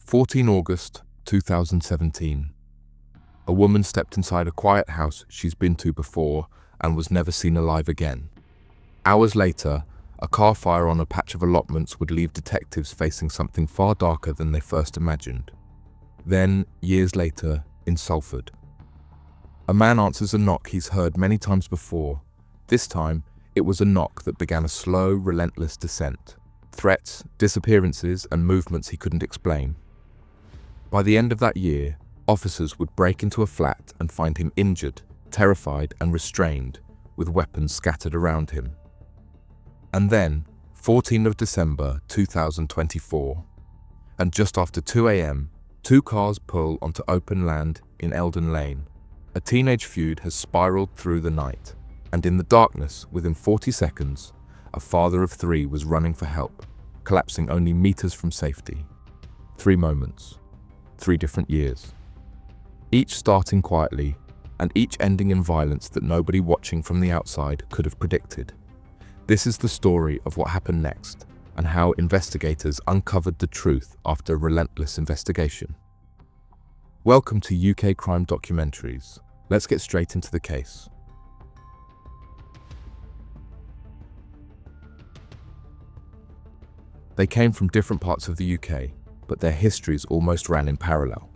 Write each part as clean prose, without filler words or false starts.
14 August 2017. A woman stepped inside a quiet house she's been to before and was never seen alive again. Hours later, a car fire on a patch of allotments would leave detectives facing something far darker than they first imagined. Then, years later, in Salford, a man answers a knock he's heard many times before. This time, it was a knock that began a slow, relentless descent. Threats, disappearances, and movements he couldn't explain. By the end of that year, officers would break into a flat and find him injured, terrified, and restrained, with weapons scattered around him. And then, 14th of December 2024, and just after 2 a.m., two cars pull onto open land in Eldon Lane. A teenage feud has spiraled through the night, and in the darkness, within 40 seconds, a father of three was running for help, collapsing only meters from safety. 3 moments, 3 different years. Each starting quietly, and each ending in violence that nobody watching from the outside could have predicted. This is the story of what happened next, and how investigators uncovered the truth after a relentless investigation. Welcome to UK Crime Documentaries. Let's get straight into the case. They came from different parts of the UK, but their histories almost ran in parallel.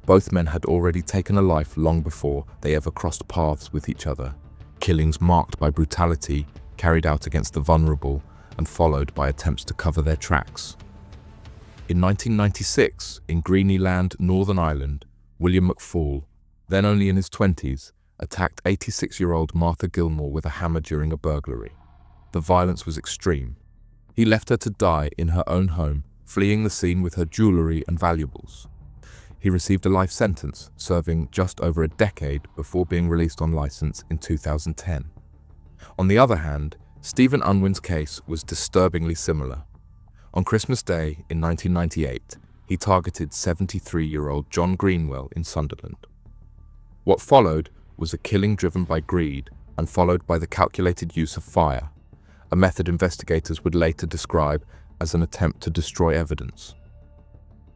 Both men had already taken a life long before they ever crossed paths with each other. Killings marked by brutality, carried out against the vulnerable, and followed by attempts to cover their tracks. In 1996, in Greenland, Northern Ireland, William McFall, then only in his 20s, attacked 86-year-old Martha Gilmore with a hammer during a burglary. The violence was extreme. He left her to die in her own home, fleeing the scene with her jewelry and valuables. He received a life sentence, serving just over a decade before being released on license in 2010. On the other hand, Stephen Unwin's case was disturbingly similar. On Christmas Day in 1998, he targeted 73-year-old John Greenwell in Sunderland. What followed was a killing driven by greed and followed by the calculated use of fire, a method investigators would later describe as an attempt to destroy evidence.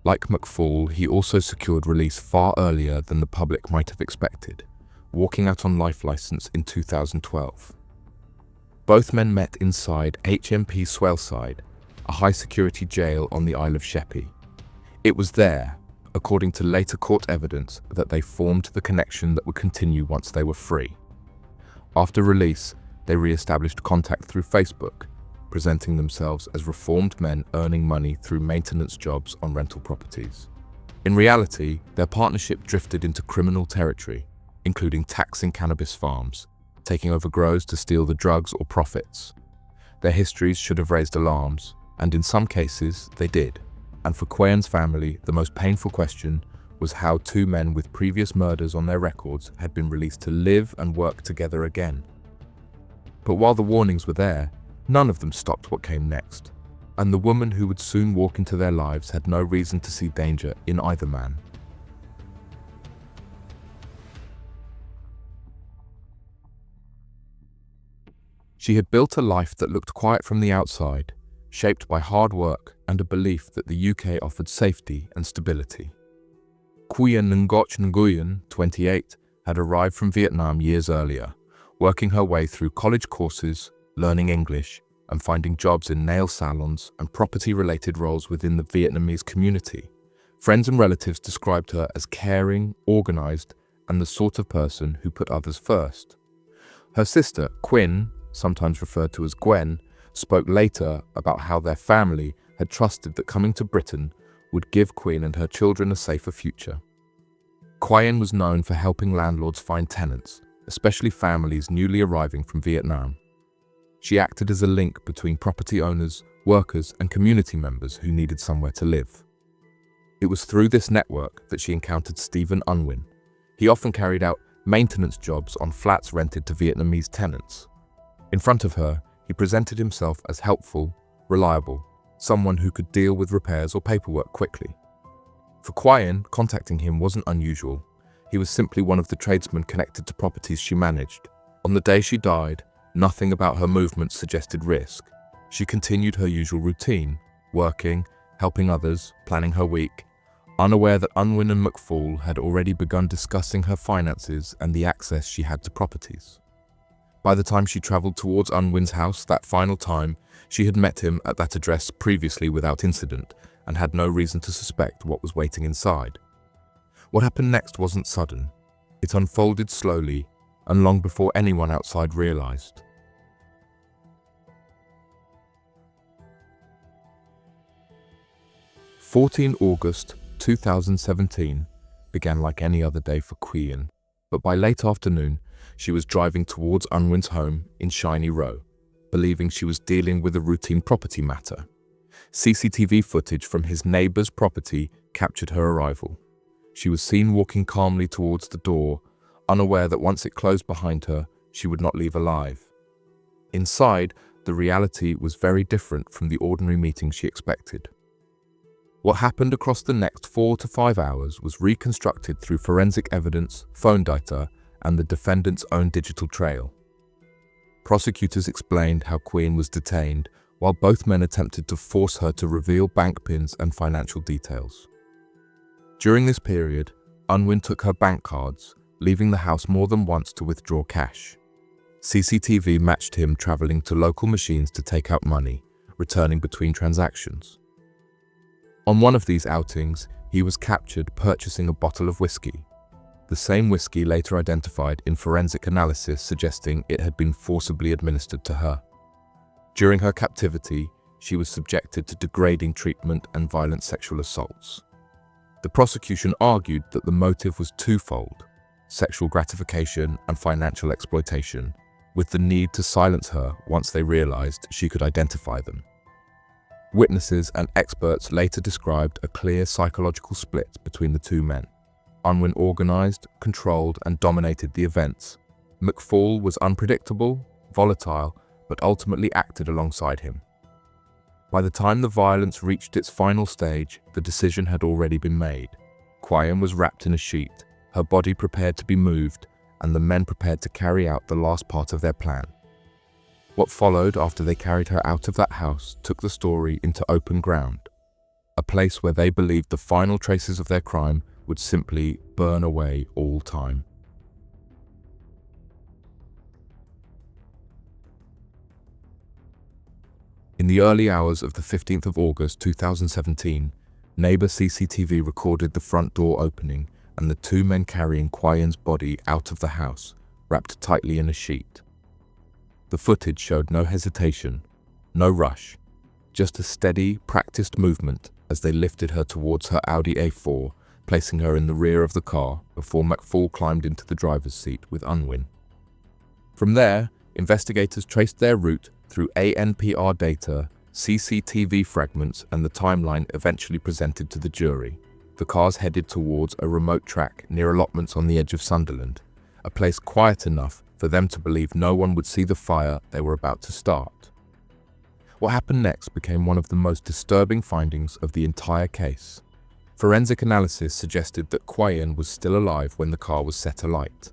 Like McFall, he also secured release far earlier than the public might have expected, walking out on life license in 2012. Both men met inside HMP Swaleside, a high-security jail on the Isle of Sheppey. It was there, according to later court evidence, that they formed the connection that would continue once they were free. After release, they re-established contact through Facebook, presenting themselves as reformed men earning money through maintenance jobs on rental properties. In reality, their partnership drifted into criminal territory, including taxing cannabis farms, taking over grows to steal the drugs or profits. Their histories should have raised alarms, and in some cases, they did. And for Quyen's family, the most painful question was how two men with previous murders on their records had been released to live and work together again. But while the warnings were there, none of them stopped what came next, and the woman who would soon walk into their lives had no reason to see danger in either man. She had built a life that looked quiet from the outside, shaped by hard work and a belief that the UK offered safety and stability. Quyen Nguyen, 28, had arrived from Vietnam years earlier, working her way through college courses, learning English, and finding jobs in nail salons and property-related roles within the Vietnamese community. Friends and relatives described her as caring, organized, and the sort of person who put others first. Her sister, Quyen, sometimes referred to as Gwen, spoke later about how their family had trusted that coming to Britain would give Quyen and her children a safer future. Quyen was known for helping landlords find tenants, especially families newly arriving from Vietnam. She acted as a link between property owners, workers, and community members who needed somewhere to live. It was through this network that she encountered Stephen Unwin. He often carried out maintenance jobs on flats rented to Vietnamese tenants. In front of her, he presented himself as helpful, reliable, someone who could deal with repairs or paperwork quickly. For Quyen, contacting him wasn't unusual. He was simply one of the tradesmen connected to properties she managed. On the day she died, nothing about her movements suggested risk. She continued her usual routine, working, helping others, planning her week. unaware that Unwin and McFall had already begun discussing her finances and the access she had to properties. By the time she travelled towards Unwin's house that final time, she had met him at that address previously without incident and had no reason to suspect what was waiting inside. What happened next wasn't sudden. It unfolded slowly and long before anyone outside realised. 14 August 2017 began like any other day for Quyen, but by late afternoon, she was driving towards Unwin's home in Shiny Row, believing she was dealing with a routine property matter. CCTV footage from his neighbour's property captured her arrival. She was seen walking calmly towards the door, unaware that once it closed behind her, she would not leave alive. Inside, the reality was very different from the ordinary meeting she expected. What happened across the next 4 to 5 hours was reconstructed through forensic evidence, phone data, and the defendant's own digital trail. Prosecutors explained how Quyen was detained, while both men attempted to force her to reveal bank pins and financial details. During this period, Unwin took her bank cards, leaving the house more than once to withdraw cash. CCTV matched him traveling to local machines to take out money, returning between transactions. On one of these outings, he was captured purchasing a bottle of whiskey. The same whiskey later identified in forensic analysis suggesting it had been forcibly administered to her. During her captivity, she was subjected to degrading treatment and violent sexual assaults. The prosecution argued that the motive was twofold: sexual gratification and financial exploitation, with the need to silence her once they realized she could identify them. Witnesses and experts later described a clear psychological split between the two men. Unwin organized, controlled, and dominated the events. McFall was unpredictable, volatile, but ultimately acted alongside him. By the time the violence reached its final stage, the decision had already been made. Quyen was wrapped in a sheet, her body prepared to be moved, and the men prepared to carry out the last part of their plan. What followed after they carried her out of that house took the story into open ground, a place where they believed the final traces of their crime would simply burn away all time. In the early hours of the 15th of August 2017, neighbour CCTV recorded the front door opening and the two men carrying Quyen's body out of the house, wrapped tightly in a sheet. The footage showed no hesitation, no rush, just a steady, practiced movement as they lifted her towards her Audi A4, placing her in the rear of the car before McFall climbed into the driver's seat with Unwin. From there, investigators traced their route through ANPR data, CCTV fragments, and the timeline eventually presented to the jury. The cars headed towards a remote track near Allotments on the edge of Sunderland, a place quiet enough for them to believe no one would see the fire they were about to start. What happened next became one of the most disturbing findings of the entire case. Forensic analysis suggested that Quyen was still alive when the car was set alight.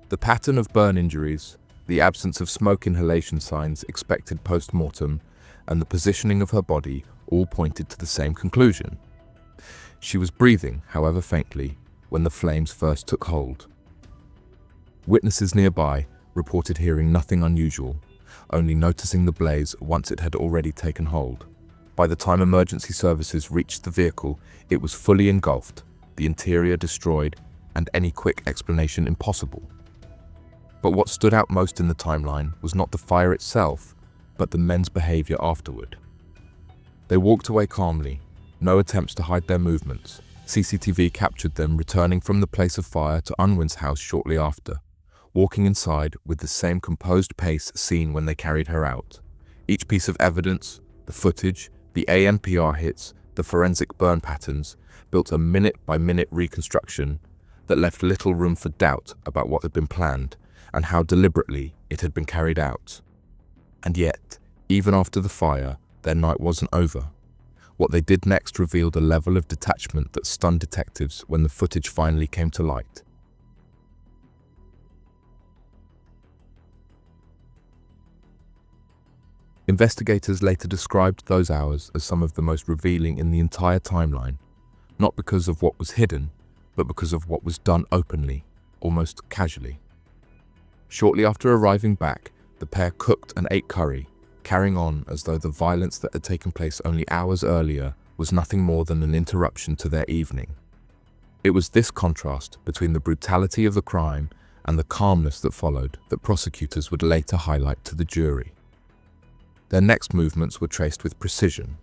The pattern of burn injuries, the absence of smoke inhalation signs expected post-mortem, and the positioning of her body all pointed to the same conclusion. She was breathing, however faintly, when the flames first took hold. Witnesses nearby reported hearing nothing unusual, only noticing the blaze once it had already taken hold. By the time emergency services reached the vehicle, it was fully engulfed, the interior destroyed, and any quick explanation impossible. But what stood out most in the timeline was not the fire itself, but the men's behaviour afterward. They walked away calmly, no attempts to hide their movements. CCTV captured them returning from the place of fire to Unwin's house shortly after, walking inside with the same composed pace seen when they carried her out. Each piece of evidence, the footage, the ANPR hits, the forensic burn patterns, built a minute-by-minute reconstruction that left little room for doubt about what had been planned and how deliberately it had been carried out. And yet, even after the fire, their night wasn't over. What they did next revealed a level of detachment that stunned detectives when the footage finally came to light. Investigators later described those hours as some of the most revealing in the entire timeline. not because of what was hidden, but because of what was done openly, almost casually. Shortly after arriving back, the pair cooked and ate curry, carrying on as though the violence that had taken place only hours earlier was nothing more than an interruption to their evening. It was this contrast between the brutality of the crime and the calmness that followed that prosecutors would later highlight to the jury. Their next movements were traced with precision.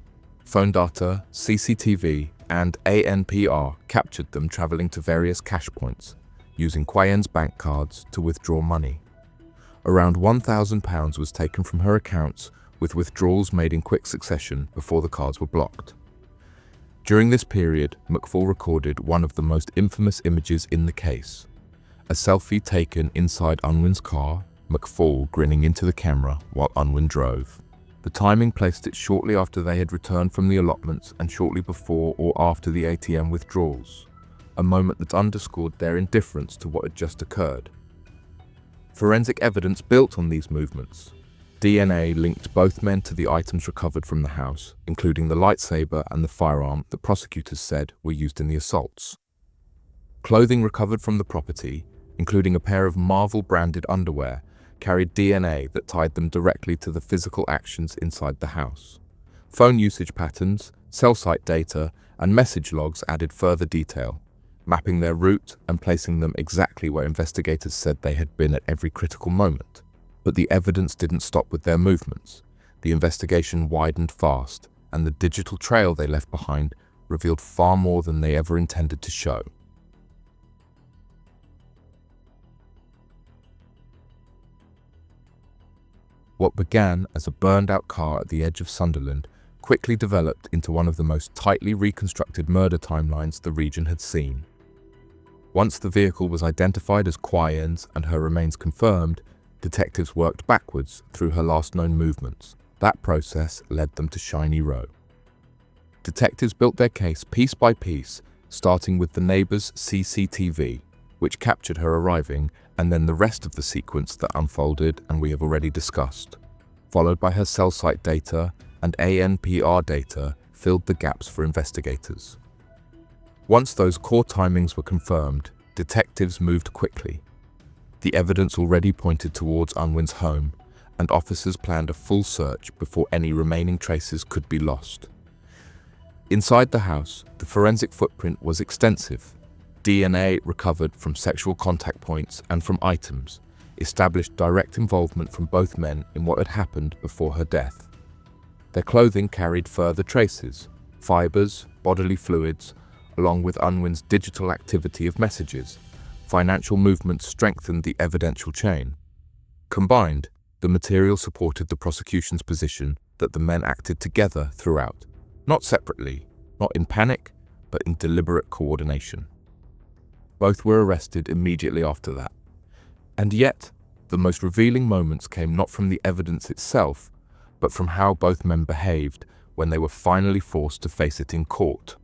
Phone data, CCTV, and ANPR captured them traveling to various cash points, using Quyen's bank cards to withdraw money. Around £1,000 was taken from her accounts, with withdrawals made in quick succession before the cards were blocked. During this period, McFall recorded one of the most infamous images in the case. A selfie taken inside Unwin's car, McFall grinning into the camera while Unwin drove. The timing placed it shortly after they had returned from the allotments and shortly before or after the ATM withdrawals, a moment that underscored their indifference to what had just occurred. Forensic evidence built on these movements. DNA linked both men to the items recovered from the house, including the lightsaber and the firearm that prosecutors said were used in the assaults. Clothing recovered from the property, including a pair of Marvel-branded underwear, carried DNA that tied them directly to the physical actions inside the house. Phone usage patterns, cell site data, and message logs added further detail, mapping their route and placing them exactly where investigators said they had been at every critical moment. But the evidence didn't stop with their movements. The investigation widened fast, and the digital trail they left behind revealed far more than they ever intended to show. What began as a burned-out car at the edge of Sunderland quickly developed into one of the most tightly reconstructed murder timelines the region had seen. Once the vehicle was identified as Quyen's and her remains confirmed, detectives worked backwards through her last known movements. That process led them to Shiny Row. Detectives built their case piece by piece, starting with the neighbour's CCTV, which captured her arriving, and then the rest of the sequence that unfolded and we have already discussed, followed by her cell site data and ANPR data filled the gaps for investigators. Once those core timings were confirmed, detectives moved quickly. The evidence already pointed towards Unwin's home, and officers planned a full search before any remaining traces could be lost. Inside the house, the forensic footprint was extensive. DNA recovered from sexual contact points and from items established direct involvement from both men in what had happened before her death. Their clothing carried further traces, fibers, bodily fluids, along with Unwin's digital activity of messages. Financial movements strengthened the evidential chain. Combined, the material supported the prosecution's position that the men acted together throughout, not separately, not in panic, but in deliberate coordination. Both were arrested immediately after that. And yet, the most revealing moments came not from the evidence itself, but from how both men behaved when they were finally forced to face it in court.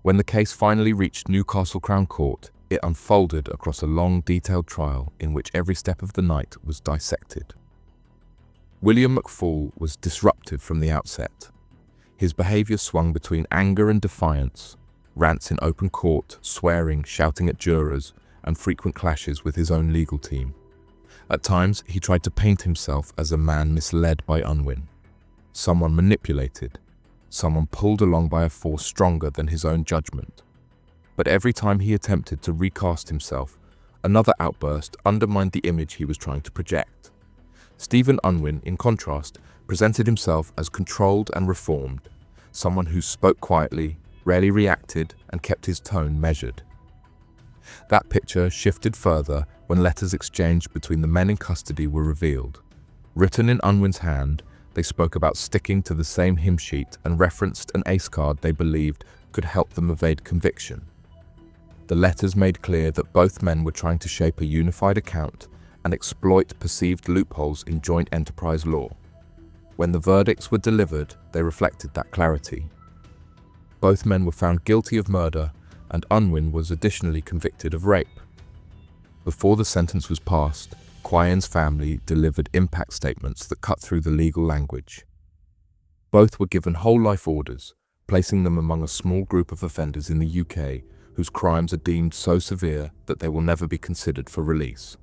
When the case finally reached Newcastle Crown Court, it unfolded across a long, detailed trial in which every step of the night was dissected. William McFall was disruptive from the outset. His behaviour swung between anger and defiance, rants in open court, swearing, shouting at jurors, and frequent clashes with his own legal team. At times, he tried to paint himself as a man misled by Unwin, someone manipulated, someone pulled along by a force stronger than his own judgment. But every time he attempted to recast himself, another outburst undermined the image he was trying to project. Stephen Unwin, in contrast, presented himself as controlled and reformed, someone who spoke quietly, rarely reacted, and kept his tone measured. That picture shifted further when letters exchanged between the men in custody were revealed. Written in Unwin's hand, they spoke about sticking to the same hymn sheet and referenced an ace card they believed could help them evade conviction. The letters made clear that both men were trying to shape a unified account and exploit perceived loopholes in joint enterprise law. When the verdicts were delivered, they reflected that clarity. Both men were found guilty of murder, and Unwin was additionally convicted of rape. Before the sentence was passed, Quyen's family delivered impact statements that cut through the legal language. Both were given whole-life orders, placing them among a small group of offenders in the UK whose crimes are deemed so severe that they will never be considered for release.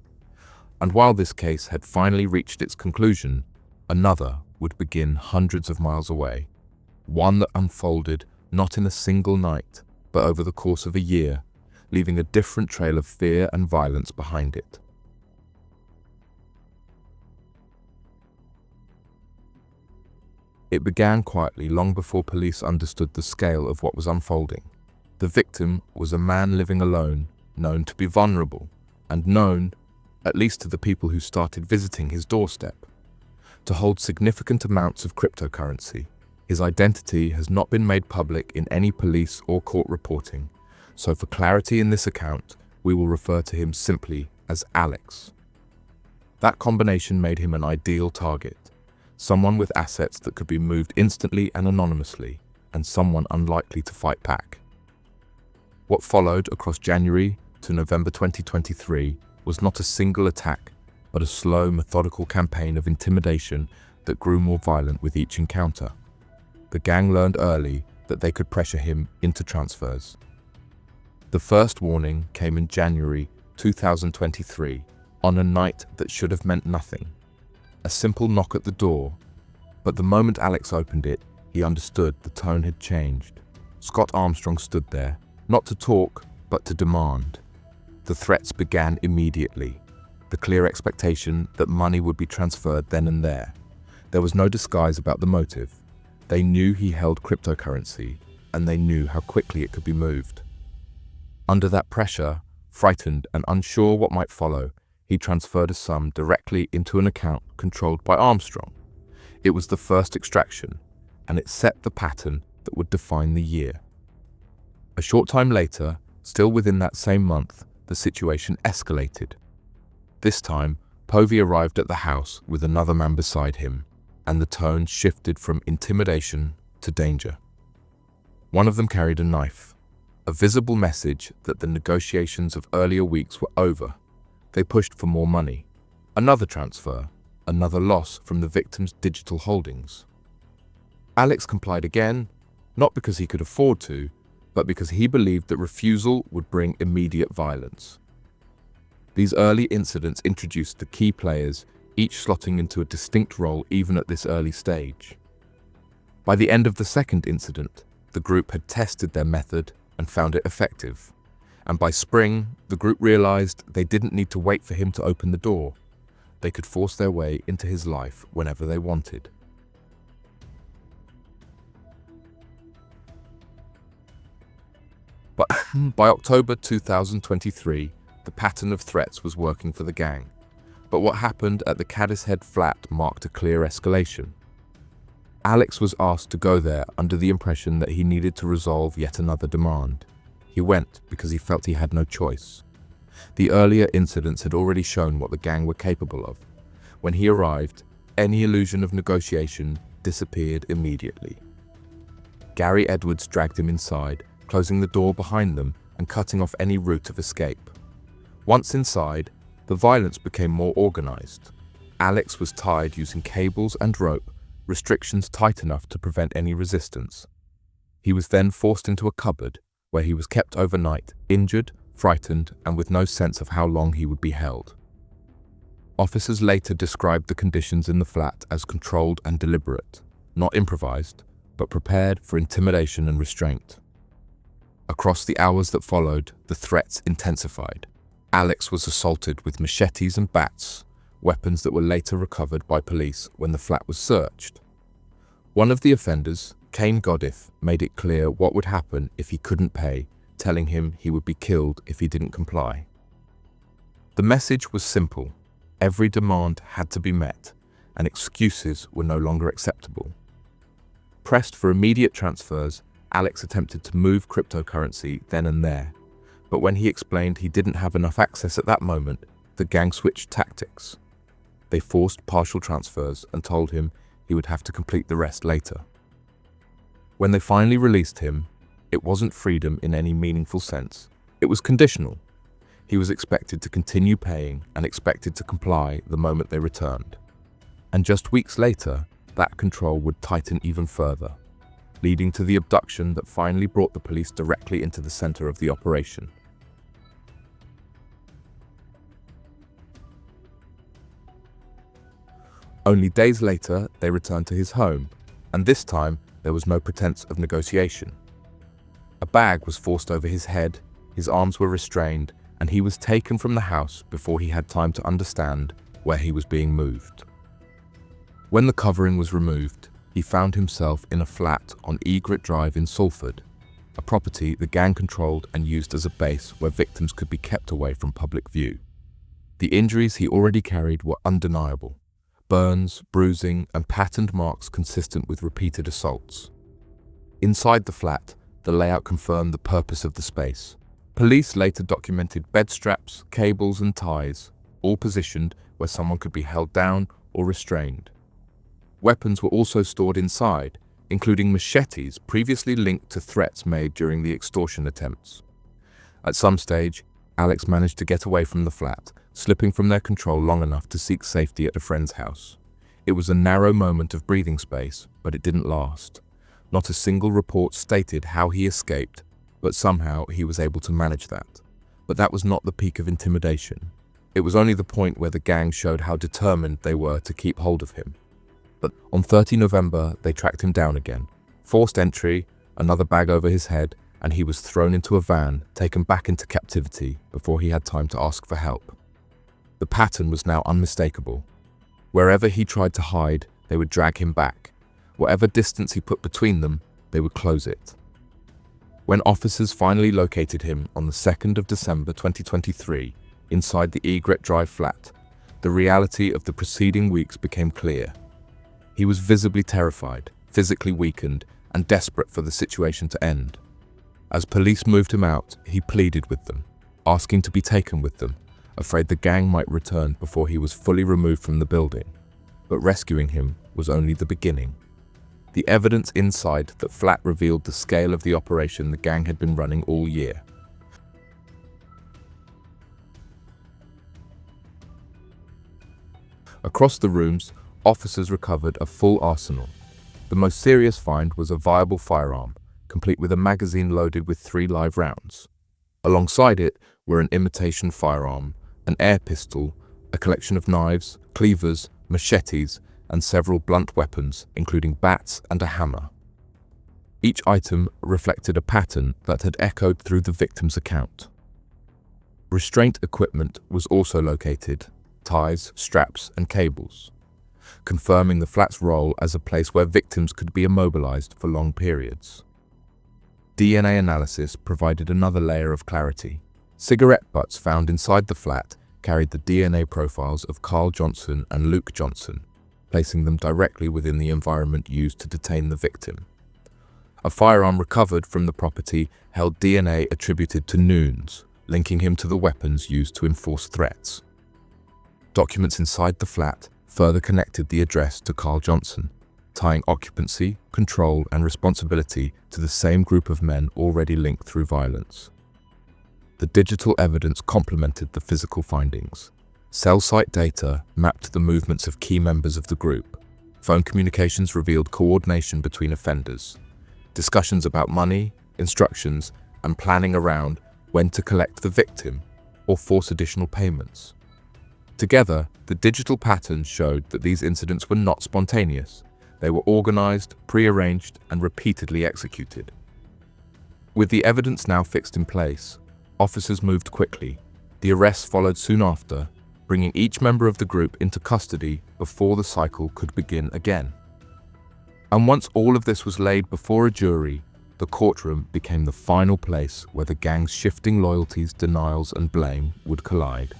And while this case had finally reached its conclusion, another would begin hundreds of miles away, one that unfolded not in a single night, but over the course of a year, leaving a different trail of fear and violence behind it. It began quietly long before police understood the scale of what was unfolding. The victim was a man living alone, known to be vulnerable, and known, at least to the people who started visiting his doorstep, to hold significant amounts of cryptocurrency. His identity has not been made public in any police or court reporting, so for clarity in this account, we will refer to him simply as Alex. That combination made him an ideal target. Someone with assets that could be moved instantly and anonymously, and someone unlikely to fight back. What followed across January to November 2023 was not a single attack, but a slow, methodical campaign of intimidation that grew more violent with each encounter. The gang learned early that they could pressure him into transfers. The first warning came in January 2023, on a night that should have meant nothing. A simple knock at the door, but the moment Alex opened it, he understood the tone had changed. Scott Armstrong stood there, not to talk, but to demand. The threats began immediately, the clear expectation that money would be transferred then and there. There was no disguise about the motive. They knew he held cryptocurrency, and they knew how quickly it could be moved. Under that pressure, frightened and unsure what might follow, he transferred a sum directly into an account controlled by Armstrong. It was the first extraction, and it set the pattern that would define the year. A short time later, still within that same month, the situation escalated. This time, Povey arrived at the house with another man beside him, and the tone shifted from intimidation to danger. One of them carried a knife, a visible message that the negotiations of earlier weeks were over. They pushed for more money, another transfer, another loss from the victim's digital holdings. Alex complied again, not because he could afford to, but because he believed that refusal would bring immediate violence. These early incidents introduced the key players, each slotting into a distinct role even at this early stage. By the end of the second incident, the group had tested their method and found it effective. And by spring, the group realized they didn't need to wait for him to open the door. They could force their way into his life whenever they wanted. But by October 2023, the pattern of threats was working for the gang. But what happened at the Caddishead flat marked a clear escalation. Alex was asked to go there under the impression that he needed to resolve yet another demand. He went because he felt he had no choice. The earlier incidents had already shown what the gang were capable of. When he arrived, any illusion of negotiation disappeared immediately. Gary Edwards dragged him inside, closing the door behind them and cutting off any route of escape. Once inside, the violence became more organized. Alex was tied using cables and rope, restrictions tight enough to prevent any resistance. He was then forced into a cupboard, where he was kept overnight, injured, frightened, and with no sense of how long he would be held. Officers later described the conditions in the flat as controlled and deliberate, not improvised, but prepared for intimidation and restraint. Across the hours that followed, the threats intensified. Alex was assaulted with machetes and bats, weapons that were later recovered by police when the flat was searched. One of the offenders, Kane Goddiff, made it clear what would happen if he couldn't pay, telling him he would be killed if he didn't comply. The message was simple. Every demand had to be met, and excuses were no longer acceptable. Pressed for immediate transfers, Alex attempted to move cryptocurrency then and there, but when he explained he didn't have enough access at that moment, the gang switched tactics. They forced partial transfers and told him he would have to complete the rest later. When they finally released him, it wasn't freedom in any meaningful sense. It was conditional. He was expected to continue paying and expected to comply the moment they returned. And just weeks later, that control would tighten even further, leading to the abduction that finally brought the police directly into the center of the operation. Only days later, they returned to his home, and this time there was no pretense of negotiation. A bag was forced over his head, his arms were restrained, and he was taken from the house before he had time to understand where he was being moved. When the covering was removed, he found himself in a flat on Egret Drive in Salford, a property the gang controlled and used as a base where victims could be kept away from public view. The injuries he already carried were undeniable: burns, bruising, and patterned marks consistent with repeated assaults. Inside the flat, the layout confirmed the purpose of the space. Police later documented bed straps, cables, and ties, all positioned where someone could be held down or restrained. Weapons were also stored inside, including machetes previously linked to threats made during the extortion attempts. At some stage, Alex managed to get away from the flat, slipping from their control long enough to seek safety at a friend's house. It was a narrow moment of breathing space, but it didn't last. Not a single report stated how he escaped, but somehow he was able to manage that. But that was not the peak of intimidation. It was only the point where the gang showed how determined they were to keep hold of him. But on 30 November, they tracked him down again. Forced entry, another bag over his head, and he was thrown into a van, taken back into captivity before he had time to ask for help. The pattern was now unmistakable. Wherever he tried to hide, they would drag him back. Whatever distance he put between them, they would close it. When officers finally located him on the 2nd of December 2023, inside the Egret Drive flat, the reality of the preceding weeks became clear. He was visibly terrified, physically weakened, and desperate for the situation to end. As police moved him out, he pleaded with them, asking to be taken with them, afraid the gang might return before he was fully removed from the building. But rescuing him was only the beginning. The evidence inside that flat revealed the scale of the operation the gang had been running all year. Across the rooms, officers recovered a full arsenal. The most serious find was a viable firearm, complete with a magazine loaded with 3 live rounds. Alongside it were an imitation firearm, an air pistol, a collection of knives, cleavers, machetes, and several blunt weapons, including bats and a hammer. Each item reflected a pattern that had echoed through the victim's account. Restraint equipment was also located: ties, straps, and cables, confirming the flat's role as a place where victims could be immobilized for long periods. DNA analysis provided another layer of clarity. Cigarette butts found inside the flat carried the DNA profiles of Carl Johnson and Luke Johnson, placing them directly within the environment used to detain the victim. A firearm recovered from the property held DNA attributed to Nunes, linking him to the weapons used to enforce threats. Documents inside the flat further connected the address to Carl Johnson, tying occupancy, control, and responsibility to the same group of men already linked through violence. The digital evidence complemented the physical findings. Cell site data mapped the movements of key members of the group. Phone communications revealed coordination between offenders. Discussions about money, instructions, and planning around when to collect the victim or force additional payments. Together, the digital patterns showed that these incidents were not spontaneous. They were organized, prearranged, and repeatedly executed. With the evidence now fixed in place, officers moved quickly. The arrests followed soon after, bringing each member of the group into custody before the cycle could begin again. And once all of this was laid before a jury, the courtroom became the final place where the gang's shifting loyalties, denials, and blame would collide.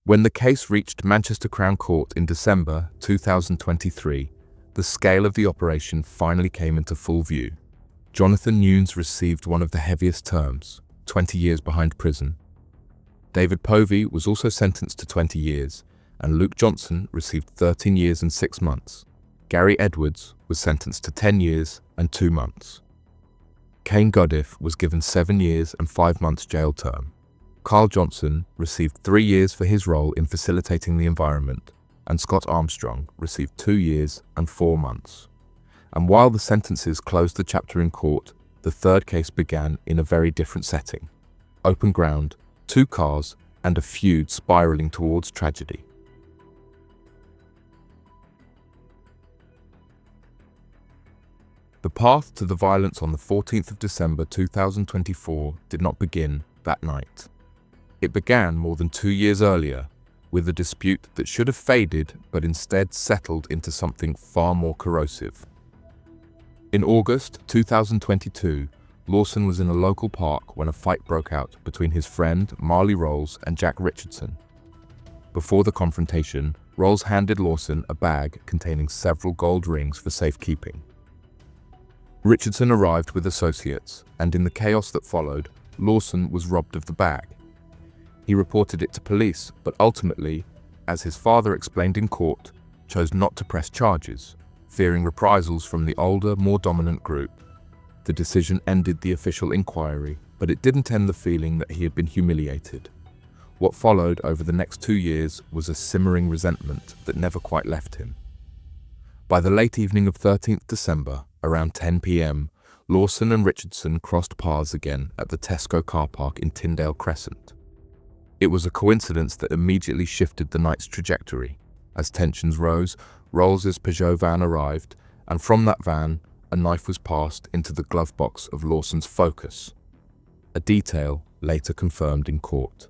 When the case reached Manchester Crown Court in December 2023, the scale of the operation finally came into full view. Jonathan Nunes received one of the heaviest terms, 20 years behind prison. David Povey was also sentenced to 20 years, and Luke Johnson received 13 years and 6 months. Gary Edwards was sentenced to 10 years and 2 months. Kane Goodif was given 7 years and 5 months jail term. Carl Johnson received 3 years for his role in facilitating the environment, and Scott Armstrong received 2 years and 4 months. And while the sentences closed the chapter in court, the third case began in a very different setting. Open ground, 2 cars, and a feud spiraling towards tragedy. The path to the violence on the 14th of December 2024 did not begin that night. It began more than 2 years earlier, with a dispute that should have faded but instead settled into something far more corrosive. In August 2022, Lawson was in a local park when a fight broke out between his friend Marley Rolls and Jack Richardson. Before the confrontation, Rolls handed Lawson a bag containing several gold rings for safekeeping. Richardson arrived with associates, and in the chaos that followed, Lawson was robbed of the bag. He reported it to police, but ultimately, as his father explained in court, chose not to press charges, fearing reprisals from the older, more dominant group. The decision ended the official inquiry, but it didn't end the feeling that he had been humiliated. What followed over the next 2 years was a simmering resentment that never quite left him. By the late evening of 13th December, around 10 p.m, Lawson and Richardson crossed paths again at the Tesco car park in Tyndale Crescent. It was a coincidence that immediately shifted the night's trajectory. As tensions rose, Rolls' Peugeot van arrived, and from that van, a knife was passed into the glove box of Lawson's Focus, a detail later confirmed in court.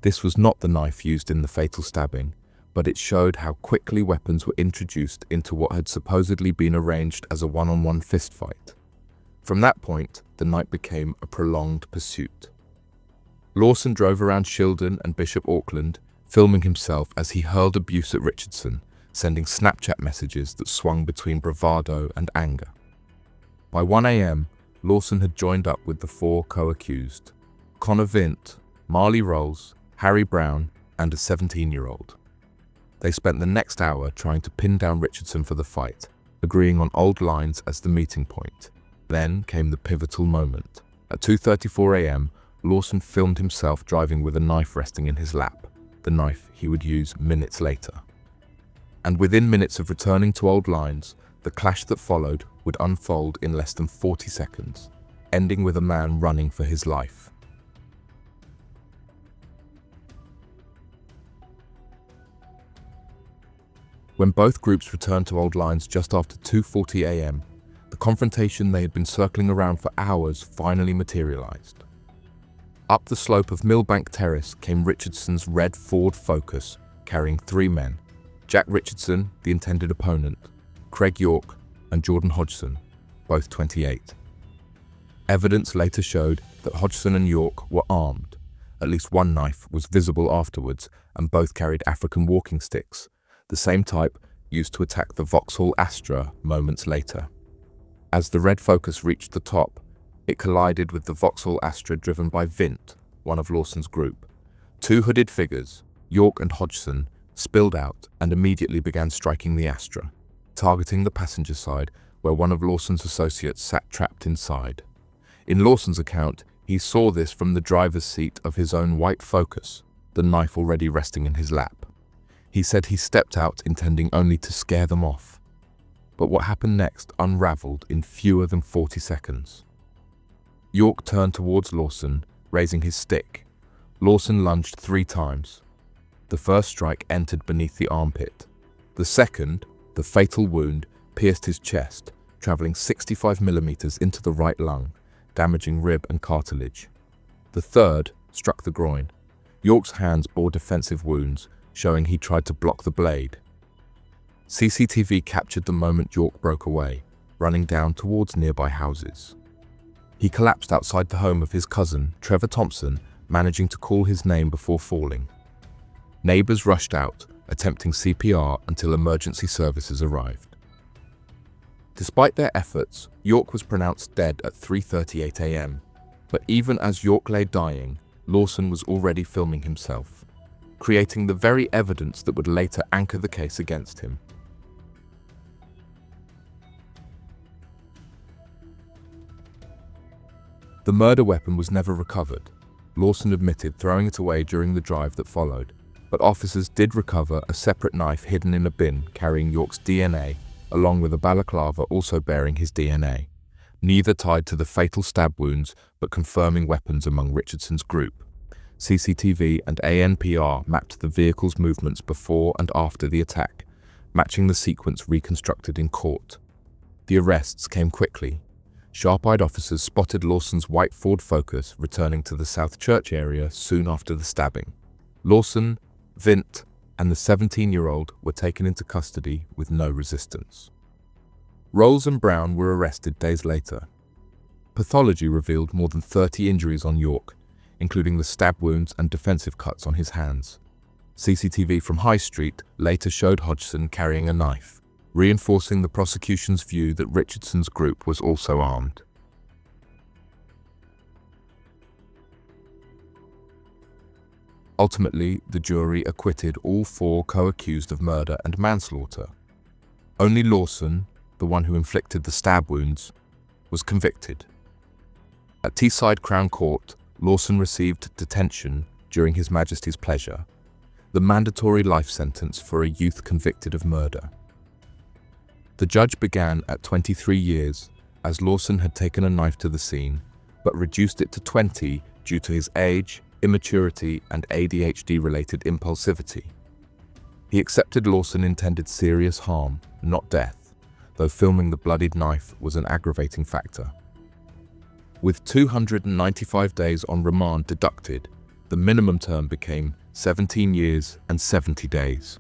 This was not the knife used in the fatal stabbing, but it showed how quickly weapons were introduced into what had supposedly been arranged as a one-on-one fistfight. From that point, the night became a prolonged pursuit. Lawson drove around Shildon and Bishop Auckland, filming himself as he hurled abuse at Richardson, sending Snapchat messages that swung between bravado and anger. By 1 a.m, Lawson had joined up with the 4 co-accused: Connor Vint, Marley Rolls, Harry Brown, and a 17-year-old. They spent the next hour trying to pin down Richardson for the fight, agreeing on old lines as the meeting point. Then came the pivotal moment. At 2:34 a.m, Lawson filmed himself driving with a knife resting in his lap, the knife he would use minutes later. And within minutes of returning to old lines, the clash that followed would unfold in less than 40 seconds, ending with a man running for his life. When both groups returned to old lines just after 2:40 a.m, the confrontation they had been circling around for hours finally materialized. Up the slope of Millbank Terrace came Richardson's red Ford Focus, carrying 3 men: Jack Richardson, the intended opponent, Craig York, and Jordan Hodgson, both 28. Evidence later showed that Hodgson and York were armed. At least one knife was visible afterwards, and both carried African walking sticks, the same type used to attack the Vauxhall Astra moments later. As the red Focus reached the top, it collided with the Vauxhall Astra driven by Vint, one of Lawson's group. 2 hooded figures, York and Hodgson, spilled out and immediately began striking the Astra, targeting the passenger side where one of Lawson's associates sat trapped inside. In Lawson's account, he saw this from the driver's seat of his own white Focus, the knife already resting in his lap. He said he stepped out intending only to scare them off. But what happened next unraveled in fewer than 40 seconds. York turned towards Lawson, raising his stick. Lawson lunged 3 times. The first strike entered beneath the armpit. The second, the fatal wound, pierced his chest, traveling 65 millimeters into the right lung, damaging rib and cartilage. The third struck the groin. York's hands bore defensive wounds, showing he tried to block the blade. CCTV captured the moment York broke away, running down towards nearby houses. He collapsed outside the home of his cousin, Trevor Thompson, managing to call his name before falling. Neighbors rushed out, attempting CPR until emergency services arrived. Despite their efforts, York was pronounced dead at 3:38 a.m. But even as York lay dying, Lawson was already filming himself, creating the very evidence that would later anchor the case against him. The murder weapon was never recovered. Lawson admitted throwing it away during the drive that followed, but officers did recover a separate knife hidden in a bin carrying York's DNA, along with a balaclava also bearing his DNA, neither tied to the fatal stab wounds but confirming weapons among Richardson's group. CCTV and ANPR mapped the vehicle's movements before and after the attack, matching the sequence reconstructed in court. The arrests came quickly. Sharp-eyed officers spotted Lawson's white Ford Focus returning to the South Church area soon after the stabbing. Lawson, Vint, and the 17-year-old were taken into custody with no resistance. Rolls and Brown were arrested days later. Pathology revealed more than 30 injuries on York, including the stab wounds and defensive cuts on his hands. CCTV from High Street later showed Hodgson carrying a knife, reinforcing the prosecution's view that Richardson's group was also armed. Ultimately, the jury acquitted all four co-accused of murder and manslaughter. Only Lawson, the one who inflicted the stab wounds, was convicted. At Teesside Crown Court, Lawson received detention during His Majesty's pleasure, the mandatory life sentence for a youth convicted of murder. The judge began at 23 years, as Lawson had taken a knife to the scene, but reduced it to 20 due to his age, immaturity, and ADHD-related impulsivity. He accepted Lawson intended serious harm, not death, though filming the bloodied knife was an aggravating factor. With 295 days on remand deducted, the minimum term became 17 years and 70 days.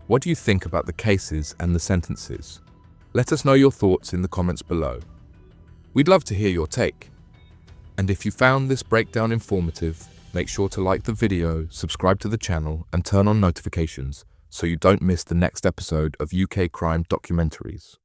What do you think about the cases and the sentences? Let us know your thoughts in the comments below. We'd love to hear your take. And if you found this breakdown informative, make sure to like the video, subscribe to the channel, and turn on notifications so you don't miss the next episode of UK Crime Documentaries.